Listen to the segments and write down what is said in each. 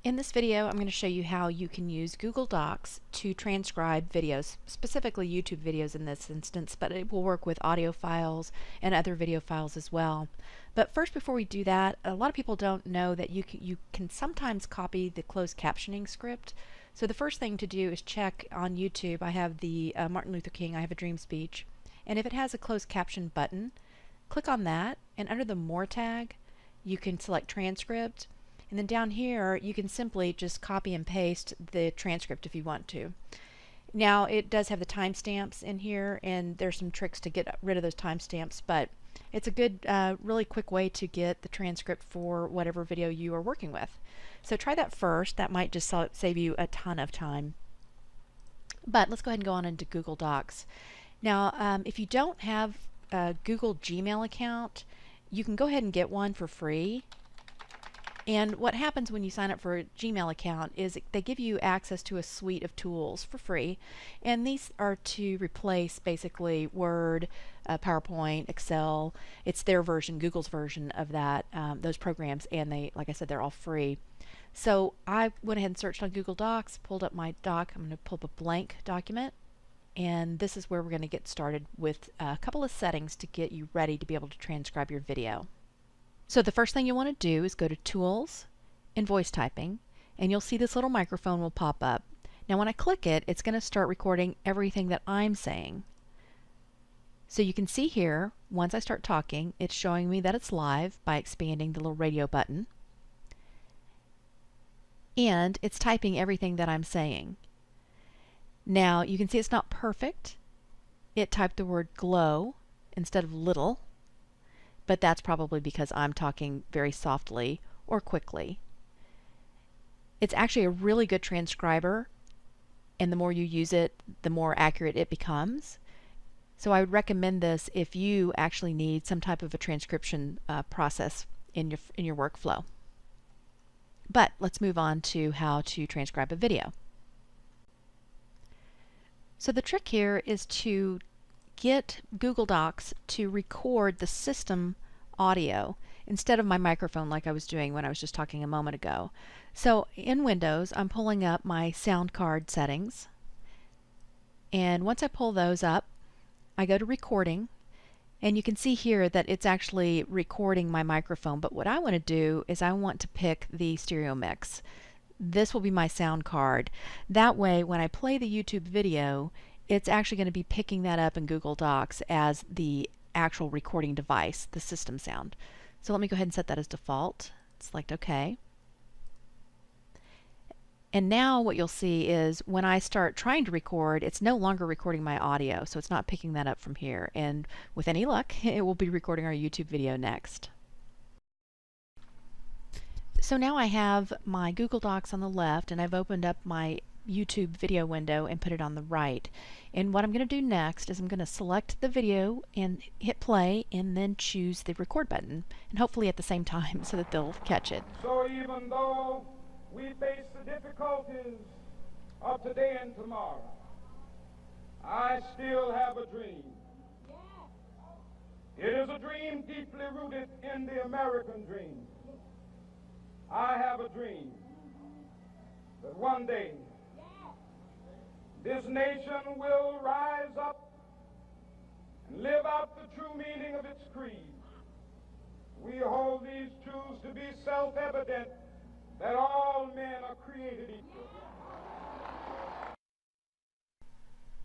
In this video, I'm going to show you how you can use Google Docs to transcribe videos, specifically YouTube videos in this instance, but it will work with audio files and other video files as well. But first, before we do that, a lot of people don't know that you can sometimes copy the closed captioning script. So the first thing to do is check on YouTube. I have the Martin Luther King, I Have a Dream speech, and if it has a closed caption button, click on that, and under the More tag, you can select Transcript. And then down here, you can simply just copy and paste the transcript if you want to. Now, it does have the timestamps in here, and there's some tricks to get rid of those timestamps, but it's a good, really quick way to get the transcript for whatever video you are working with. So try that first. That might just save you a ton of time. But let's go ahead and go on into Google Docs. Now, if you don't have a Google Gmail account, you can go ahead and get one for free. And what happens when you sign up for a Gmail account is they give you access to a suite of tools for free, and these are to replace basically Word, PowerPoint, Excel. It's their version, Google's version of that, those programs, and they, like I said, they're all free. So I went ahead and searched on Google Docs, pulled up my doc. I'm going to pull up a blank document, and this is where we're going to get started with a couple of settings to get you ready to be able to transcribe your video. So the first thing you want to do is go to Tools and Voice Typing, and you'll see this little microphone will pop up. Now when I click it, it's going to start recording everything that I'm saying. So you can see here, once I start talking, it's showing me that it's live by expanding the little radio button. And it's typing everything that I'm saying. Now you can see it's not perfect. It typed the word glow instead of little, but that's probably because I'm talking very softly or quickly. It's actually a really good transcriber, and the more you use it, the more accurate it becomes. So I would recommend this if you actually need some type of a transcription process in your workflow. But let's move on to how to transcribe a video. So the trick here is to get Google Docs to record the system audio instead of my microphone like I was doing when I was just talking a moment ago. So in Windows, I'm pulling up my sound card settings, and once I pull those up, I go to recording, and you can see here that it's actually recording my microphone. But what I want to do is I want to pick the stereo mix. This will be my sound card. That way when I play the YouTube video, it's actually going to be picking that up in Google Docs as the actual recording device, the system sound. So let me go ahead and set that as default. Select OK. And now what you'll see is when I start trying to record, it's no longer recording my audio, so it's not picking that up from here. And with any luck, it will be recording our YouTube video next. So now I have my Google Docs on the left, and I've opened up my YouTube video window and put it on the right. And what I'm going to do next is I'm going to select the video and hit play, and then choose the record button, and hopefully at the same time so that they'll catch it. So even though we face the difficulties of today and tomorrow, I still have a dream. It is a dream deeply rooted in the American dream. I have a dream that one day this nation will rise up and live out the true meaning of its creed. We hold these truths to be self-evident, that all men are created equal.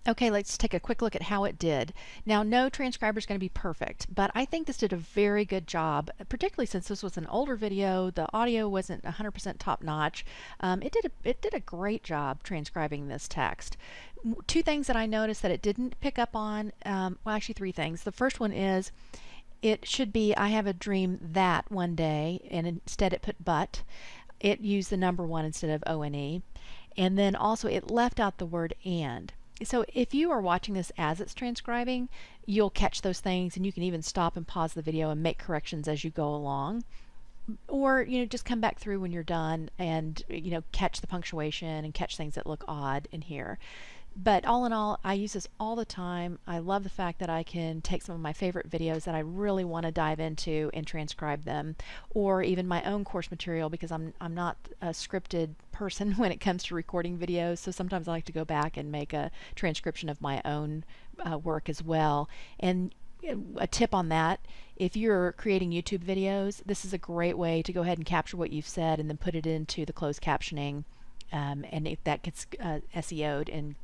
Okay, let's take a quick look at how it did. Now, no transcriber is going to be perfect, but I think this did a very good job, particularly since this was an older video. The audio wasn't 100% top-notch. It did a great job transcribing this text. Two things that I noticed that it didn't pick up on, well, actually three things. The first one is it should be I have a dream that one day, and instead it put but. It used the number 1 instead of O-N-E. And then also it left out the word and. So if you are watching this as it's transcribing, you'll catch those things, and you can even stop and pause the video and make corrections as you go along. Or, just come back through when you're done and, catch the punctuation and catch things that look odd in here. But all in all, I use this all the time. I love the fact that I can take some of my favorite videos that I really want to dive into and transcribe them, or even my own course material, because I'm not a scripted person when it comes to recording videos. So sometimes I like to go back and make a transcription of my own work as well. And a tip on that, if you're creating YouTube videos, this is a great way to go ahead and capture what you've said and then put it into the closed captioning, and if that gets SEO'd in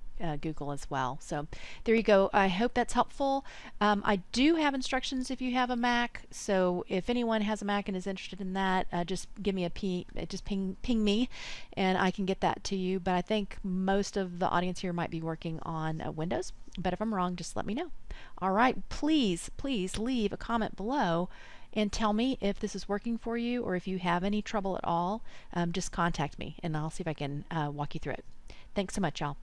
Google as well. So there you go. I hope that's helpful. I do have instructions if you have a Mac, so if anyone has a Mac and is interested in that, just give me a just ping me and I can get that to you. But I think most of the audience here might be working on Windows, but if I'm wrong, just let me know. All right, please leave a comment below and tell me if this is working for you, or if you have any trouble at all. Just contact me and I'll see if I can walk you through it. Thanks so much, y'all.